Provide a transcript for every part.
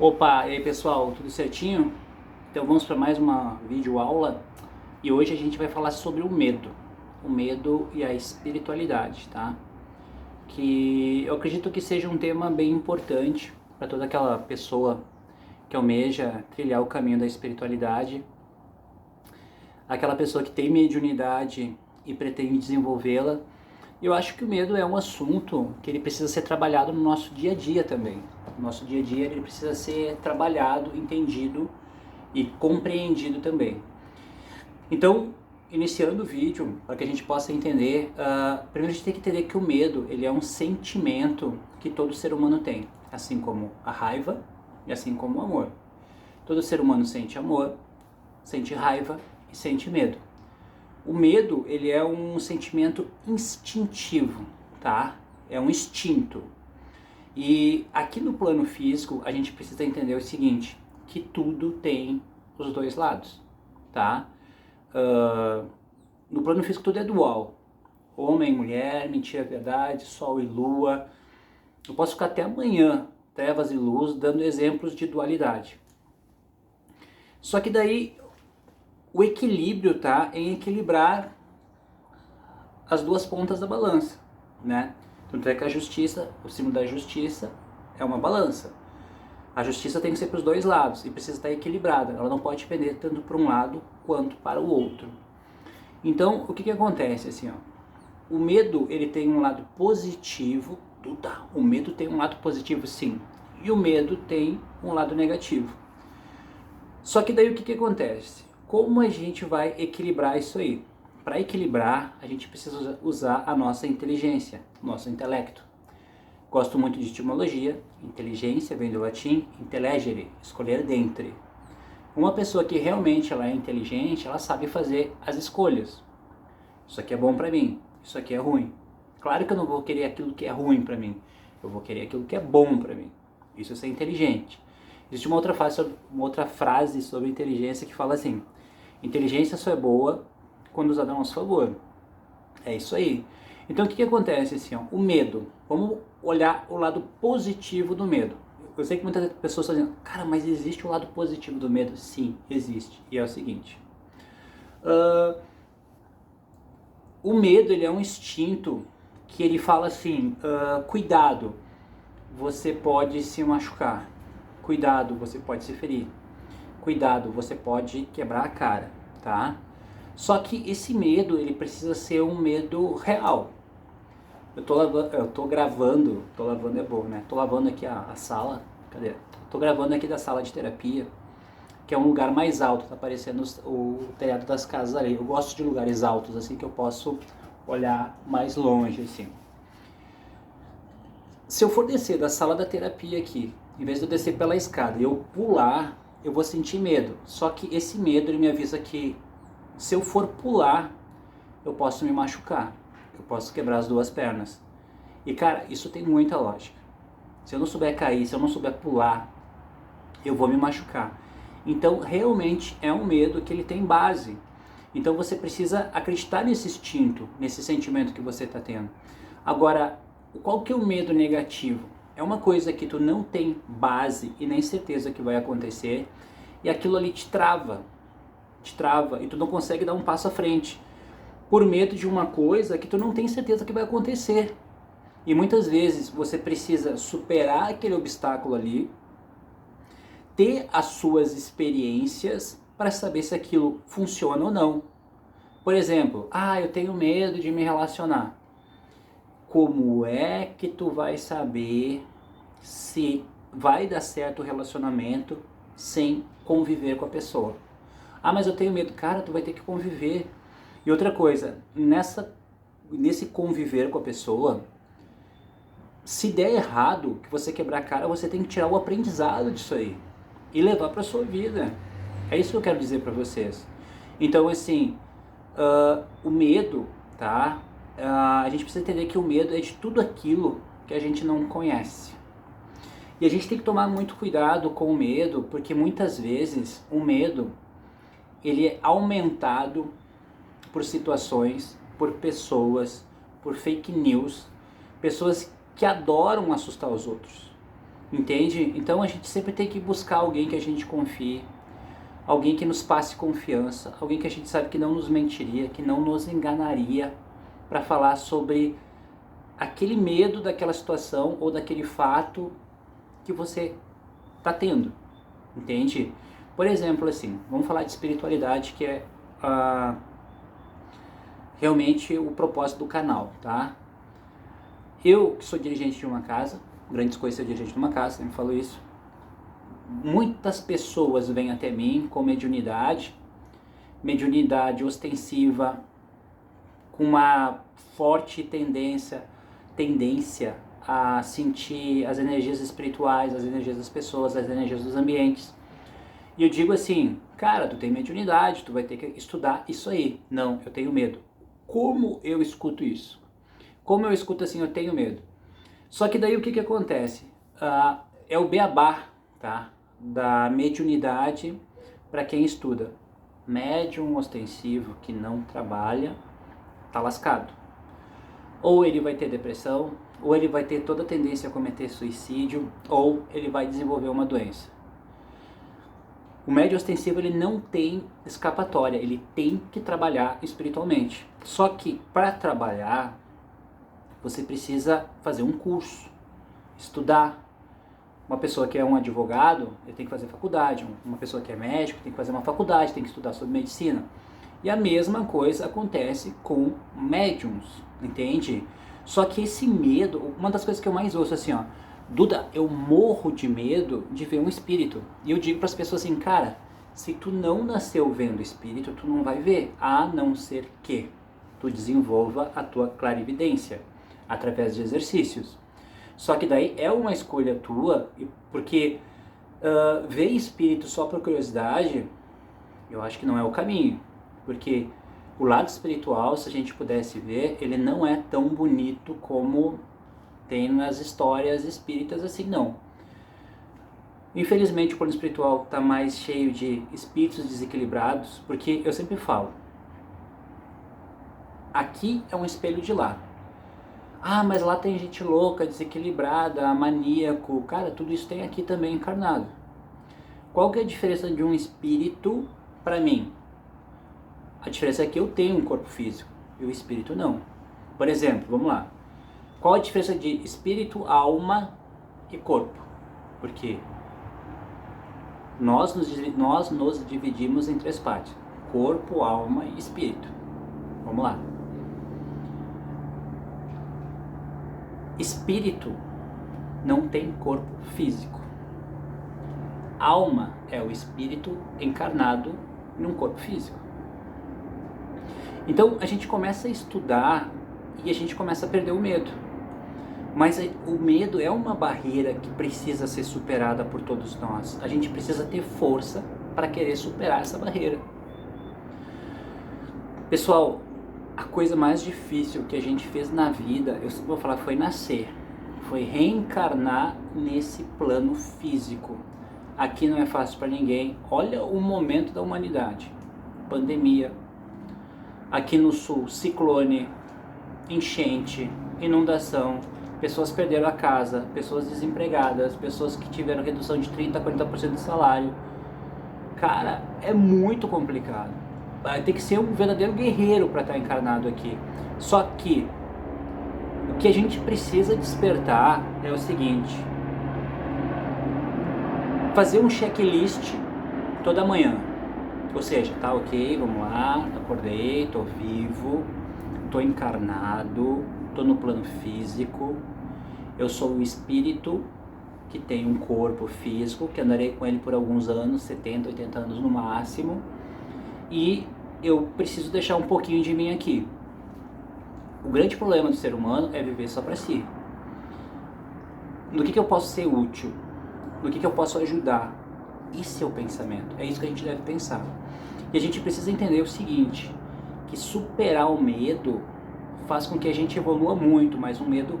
Opa, e aí pessoal, tudo certinho? Então vamos para mais uma videoaula e hoje a gente vai falar sobre o medo e a espiritualidade, tá? Que eu acredito que seja um tema bem importante para toda aquela pessoa que almeja trilhar o caminho da espiritualidade, aquela pessoa que tem mediunidade e pretende desenvolvê-la. Eu acho que o medo é um assunto que ele precisa ser trabalhado no nosso dia a dia também. No nosso dia a dia ele precisa ser trabalhado, entendido e compreendido também. Então, iniciando o vídeo, para que a gente possa entender, primeiro a gente tem que entender que o medo ele é um sentimento que todo ser humano tem, assim como a raiva e assim como o amor. Todo ser humano sente amor, sente raiva e sente medo. O medo ele é um sentimento instintivo, tá? É um instinto. E aqui no plano físico a gente precisa entender o seguinte, que tudo tem os dois lados, tá? No plano físico tudo é dual. Homem, mulher, mentira, verdade, sol e lua. Eu posso ficar até amanhã, trevas e luz, dando exemplos de dualidade. Só que daí o equilíbrio tá em equilibrar as duas pontas da balança, né? Tanto é que a justiça, o símbolo da justiça é uma balança. A justiça tem que ser para os dois lados e precisa estar equilibrada. Ela não pode pender tanto para um lado quanto para o outro. Então, o que acontece assim, ó? O medo, ele tem um lado positivo, o medo tem um lado positivo sim, e o medo tem um lado negativo. Só que daí o que acontece? Como a gente vai equilibrar isso aí? Para equilibrar, a gente precisa usar a nossa inteligência, nosso intelecto. Gosto muito de etimologia, inteligência vem do latim intellegere, escolher dentre. Uma pessoa que realmente ela é inteligente, ela sabe fazer as escolhas. Isso aqui é bom para mim, isso aqui é ruim. Claro que eu não vou querer aquilo que é ruim para mim, eu vou querer aquilo que é bom para mim. Isso é ser inteligente. Existe uma outra frase sobre inteligência que fala assim: inteligência só é boa quando usada a nosso favor. É isso aí. Então o que acontece assim, ó, o medo. Vamos olhar o lado positivo do medo. Eu sei que muitas pessoas estão dizendo, cara, mas existe o lado positivo do medo? Sim, existe. E é o seguinte. O medo ele é um instinto que ele fala assim, cuidado, você pode se machucar. Cuidado, você pode se ferir. Cuidado, você pode quebrar a cara, tá? Só que esse medo, ele precisa ser um medo real. Eu tô gravando, tô lavando é bom, né? Tô lavando aqui a sala, cadê? Tô gravando aqui da sala de terapia, que é um lugar mais alto, tá aparecendo o telhado das casas ali. Eu gosto de lugares altos, assim, que eu posso olhar mais longe, assim. Se eu for descer da sala da terapia aqui, em vez de eu descer pela escada e eu pular, eu vou sentir medo. Só que esse medo, ele me avisa que se eu for pular, eu posso me machucar. Eu posso quebrar as duas pernas. E cara, isso tem muita lógica. Se eu não souber cair, se eu não souber pular, eu vou me machucar. Então realmente é um medo que ele tem base. Então você precisa acreditar nesse instinto, nesse sentimento que você está tendo. Agora, qual que é o medo negativo? É uma coisa que tu não tem base e nem certeza que vai acontecer, e aquilo ali te trava e tu não consegue dar um passo à frente por medo de uma coisa que tu não tem certeza que vai acontecer. E muitas vezes você precisa superar aquele obstáculo ali, ter as suas experiências para saber se aquilo funciona ou não. Por exemplo, eu tenho medo de me relacionar. Como é que tu vai saber se vai dar certo o relacionamento sem conviver com a pessoa? Mas eu tenho medo. Cara, tu vai ter que conviver. E outra coisa, nesse conviver com a pessoa, se der errado, que você quebrar a cara, você tem que tirar o aprendizado disso aí e levar para sua vida. É isso que eu quero dizer para vocês. Então, assim, o medo, tá? A gente precisa entender que o medo é de tudo aquilo que a gente não conhece. E a gente tem que tomar muito cuidado com o medo, porque muitas vezes o medo ele é aumentado por situações, por pessoas, por fake news, pessoas que adoram assustar os outros. Entende? Então a gente sempre tem que buscar alguém que a gente confie, alguém que nos passe confiança, alguém que a gente sabe que não nos mentiria, que não nos enganaria, para falar sobre aquele medo daquela situação ou daquele fato que você está tendo, entende? Por exemplo, assim, vamos falar de espiritualidade, que é realmente o propósito do canal, tá? Eu, que sou dirigente de uma casa, grandes coisas ser dirigente de uma casa, sempre falo isso, muitas pessoas vêm até mim com mediunidade ostensiva, com uma forte tendência a sentir as energias espirituais, as energias das pessoas, as energias dos ambientes. E eu digo assim, cara, tu tem mediunidade, tu vai ter que estudar isso aí. Não, eu tenho medo. Como eu escuto isso? Como eu escuto assim, eu tenho medo. Só que daí o que acontece? É o beabá, tá? Da mediunidade para quem estuda. Médium ostensivo que não trabalha, tá lascado. Ou ele vai ter depressão, ou ele vai ter toda a tendência a cometer suicídio, ou ele vai desenvolver uma doença. O médium ostensivo ele não tem escapatória, ele tem que trabalhar espiritualmente. Só que para trabalhar, você precisa fazer um curso, estudar. Uma pessoa que é um advogado, ele tem que fazer faculdade. Uma pessoa que é médico tem que fazer uma faculdade, tem que estudar sobre medicina. E a mesma coisa acontece com médiums, entende? Só que esse medo, uma das coisas que eu mais ouço assim, ó, Duda, eu morro de medo de ver um espírito. E eu digo para as pessoas assim, cara, se tu não nasceu vendo espírito, tu não vai ver, a não ser que tu desenvolva a tua clarividência através de exercícios. Só que daí é uma escolha tua, porque ver espírito só por curiosidade, eu acho que não é o caminho. Porque o lado espiritual, se a gente pudesse ver, ele não é tão bonito como tem nas histórias espíritas assim, não. Infelizmente o plano espiritual está mais cheio de espíritos desequilibrados, porque eu sempre falo, aqui é um espelho de lá. Ah, mas lá tem gente louca, desequilibrada, maníaco. Cara, tudo isso tem aqui também encarnado. Qual que é a diferença de um espírito para mim? A diferença é que eu tenho um corpo físico e o espírito não. Por exemplo, vamos lá. Qual a diferença de espírito, alma e corpo? Porque nós nos dividimos em 3 partes: corpo, alma e espírito. Vamos lá. Espírito não tem corpo físico. Alma é o espírito encarnado num corpo físico. Então a gente começa a estudar e a gente começa a perder o medo. Mas o medo é uma barreira que precisa ser superada por todos nós. A gente precisa ter força para querer superar essa barreira. Pessoal, a coisa mais difícil que a gente fez na vida, eu vou falar, foi nascer. Foi reencarnar nesse plano físico. Aqui não é fácil para ninguém. Olha o momento da humanidade. Pandemia. Aqui no sul, ciclone, enchente, inundação. Pessoas perderam a casa, pessoas desempregadas, pessoas que tiveram redução de 30% a 40% do salário. Cara, é muito complicado. Vai ter que ser um verdadeiro guerreiro para estar encarnado aqui. Só que o que a gente precisa despertar é o seguinte: fazer um checklist toda manhã. Ou seja, tá ok, vamos lá, acordei, tô vivo, tô encarnado, tô no plano físico, eu sou o espírito que tem um corpo físico, que andarei com ele por alguns anos, 70, 80 anos no máximo, e eu preciso deixar um pouquinho de mim aqui. O grande problema do ser humano é viver só para si. No que eu posso ser útil? No que eu posso ajudar? Esse é o pensamento, é isso que a gente deve pensar. E a gente precisa entender o seguinte, que superar o medo faz com que a gente evolua muito, mas um medo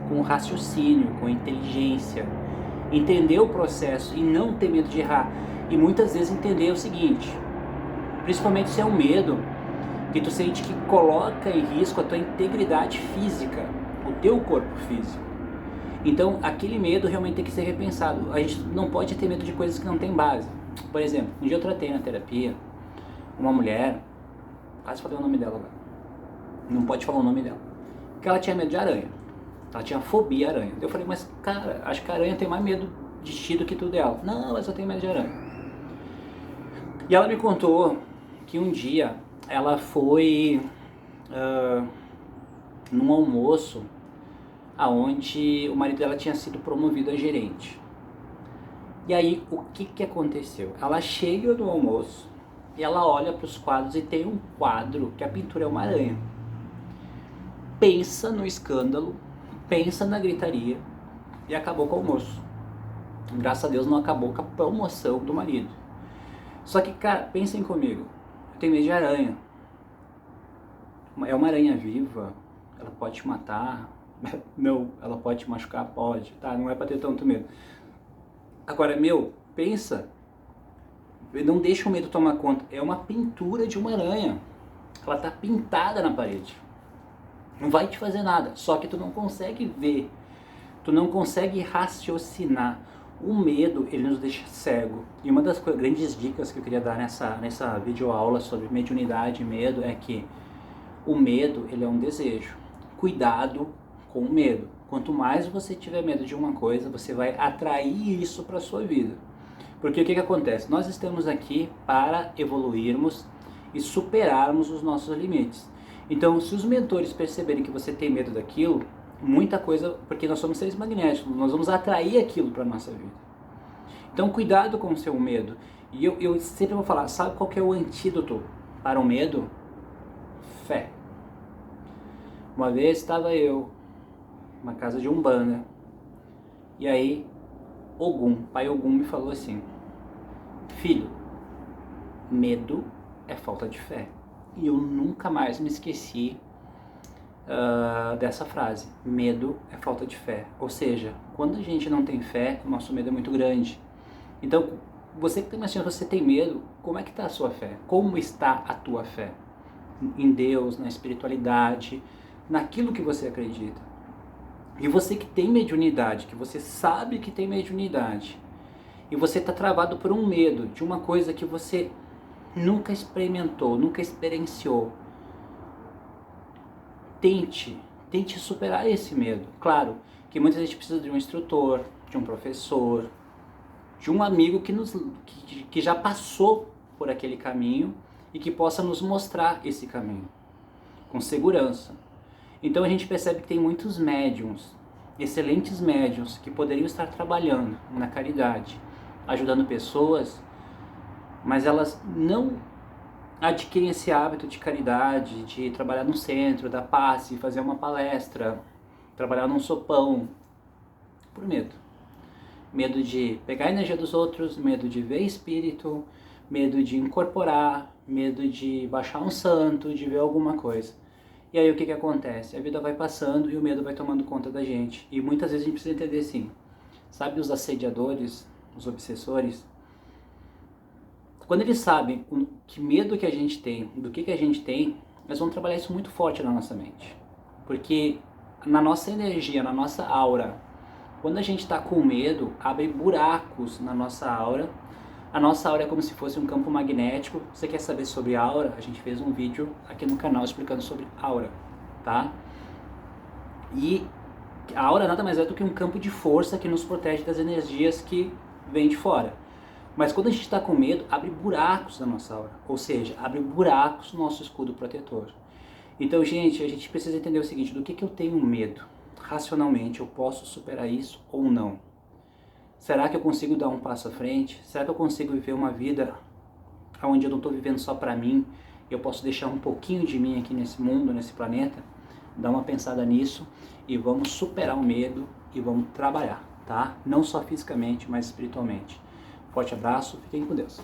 com raciocínio, com inteligência, entender o processo e não ter medo de errar. E muitas vezes entender o seguinte, principalmente se é um medo que tu sente que coloca em risco a tua integridade física, o teu corpo físico. Então, aquele medo realmente tem que ser repensado. A gente não pode ter medo de coisas que não tem base. Por exemplo, um dia eu tratei na terapia uma mulher, quase falei o nome dela agora, não pode falar o nome dela, porque ela tinha medo de aranha. Ela tinha fobia à aranha. Eu falei, mas cara, acho que a aranha tem mais medo de ti do que tu dela. Não, mas eu tenho medo de aranha. E ela me contou que um dia ela foi num almoço aonde o marido dela tinha sido promovido a gerente. E aí, o que aconteceu? Ela chega no almoço e ela olha para os quadros e tem um quadro que a pintura é uma aranha. Pensa no escândalo, pensa na gritaria e acabou com o almoço. Graças a Deus não acabou com a promoção do marido. Só que, cara, pensem comigo, eu tenho medo de aranha. É uma aranha viva, ela pode te matar. Não, ela pode te machucar? Pode, tá? Não é pra ter tanto medo. Agora, pensa, não deixa o medo tomar conta. É uma pintura de uma aranha. Ela tá pintada na parede. Não vai te fazer nada, só que tu não consegue ver, tu não consegue raciocinar. O medo, ele nos deixa cego. E uma das grandes dicas que eu queria dar nessa videoaula sobre mediunidade e medo é que o medo, ele é um desejo. Cuidado com o medo. Quanto mais você tiver medo de uma coisa, você vai atrair isso para a sua vida. Porque o que acontece? Nós estamos aqui para evoluirmos e superarmos os nossos limites. Então, se os mentores perceberem que você tem medo daquilo, muita coisa, porque nós somos seres magnéticos, nós vamos atrair aquilo para a nossa vida. Então, cuidado com o seu medo. E eu sempre vou falar, sabe qual que é o antídoto para o medo? Fé. Uma vez estava eu numa casa de Umbanda, e aí Pai Ogum me falou assim: filho, medo é falta de fé. E eu nunca mais me esqueci dessa frase. Medo é falta de fé. Ou seja, quando a gente não tem fé, o nosso medo é muito grande. Então, você que tem mais chance, você tem medo, como é que está a sua fé? Como está a tua fé? Em Deus, na espiritualidade, naquilo que você acredita. E você que tem mediunidade, que você sabe que tem mediunidade, e você está travado por um medo de uma coisa que você nunca experimentou, nunca experienciou, tente superar esse medo. Claro que muitas vezes a gente precisa de um instrutor, de um professor, de um amigo que já passou por aquele caminho e que possa nos mostrar esse caminho com segurança. Então a gente percebe que tem muitos médiums, excelentes médiums, que poderiam estar trabalhando na caridade, ajudando pessoas, mas elas não adquirem esse hábito de caridade, de trabalhar no centro, dar passe, fazer uma palestra, trabalhar num sopão, por medo. Medo de pegar a energia dos outros, medo de ver espírito, medo de incorporar, medo de baixar um santo, de ver alguma coisa. E aí o que acontece? A vida vai passando e o medo vai tomando conta da gente. E muitas vezes a gente precisa entender assim, sabe os assediadores, os obsessores? Quando eles sabem que medo que a gente tem, do que a gente tem, eles vão trabalhar isso muito forte na nossa mente. Porque na nossa energia, na nossa aura, quando a gente está com medo, abre buracos na nossa aura. A nossa aura é como se fosse um campo magnético. Você quer saber sobre aura? A gente fez um vídeo aqui no canal explicando sobre aura, tá? E a aura nada mais é do que um campo de força que nos protege das energias que vêm de fora. Mas quando a gente está com medo, abre buracos na nossa aura. Ou seja, abre buracos no nosso escudo protetor. Então, gente, a gente precisa entender o seguinte, do que eu tenho medo? Racionalmente, eu posso superar isso ou não? Será que eu consigo dar um passo à frente? Será que eu consigo viver uma vida onde eu não estou vivendo só para mim? Eu posso deixar um pouquinho de mim aqui nesse mundo, nesse planeta? Dá uma pensada nisso e vamos superar o medo e vamos trabalhar, tá? Não só fisicamente, mas espiritualmente. Forte abraço, fiquem com Deus.